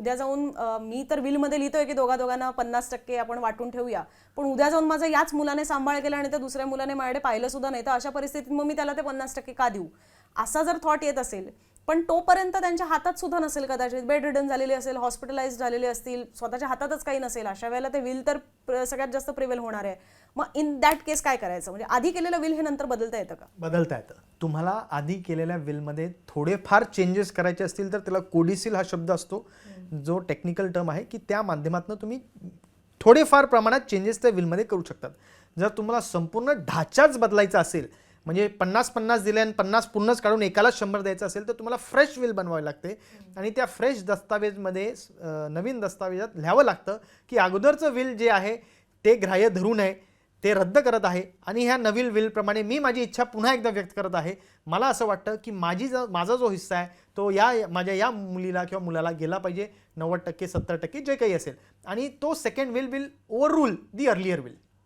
उद्या जाऊन मी तर विलमध्ये लिहितोय की दोघांना 50% आपण वाटून ठेवूया, पण उद्या जाऊन माझं याच मुलाने सांभाळ केला आणि त्या दुसऱ्या मुलाने माझ्याकडे पाहिलं सुद्धा नाही, तर अशा परिस्थितीत मग मी त्याला ते 50% का देऊ, असा जर थॉट येत असेल, पण तोपर्यंत त्यांच्या हातात सुद्धा नसेल, कदाचित बेड रिडन झालेले असेल, हॉस्पिटलाइज झालेले असतील, स्वतःच्या हातातच काही नसेल, अशा वेळेला ते विल तर सगळ्यात जास्त प्रिवेल होणार आहे. मग इन दॅट केस काय करायचं? म्हणजे आधी केलेलं विल हे नंतर बदलता येतं का? बदलता येतं. तुम्हाला आधी केलेल्या विलमध्ये थोडेफार चेंजेस करायचे असतील तर त्याला कोडिसिल हा शब्द असतो, जो टेक्निकल टर्म आहे, की त्या माध्यमातून तुम्ही थोडेफार प्रमाणात चेंजेस त्या विलमध्ये करू शकतात. जर तुम्हाला संपूर्ण ढाचाच बदलायचा असेल, म्हणजे 50-50 दिले आणि 50 पूर्णच काढून एकाला 100 द्यायचं असेल, तर तुम्हाला फ्रेश विल बनवावी लागते आणि त्या फ्रेश दस्तावेजमध्ये नवीन दस्तावेजात लिहावं लागतं की अगोदरचं विल जे आहे ते ग्राह्य धरू नये, ते रद्द करत आहे आणि ह्या नवीन विलप्रमाणे मी माझी इच्छा पुन्हा एकदा व्यक्त करत आहे. मला असं वाटतं की माझा जो हिस्सा आहे तो माझ्या या मुलीला किंवा मुलाला गेला पाहिजे, 90% 70% जे काही असेल, आणि तो second will over rule the earlier will.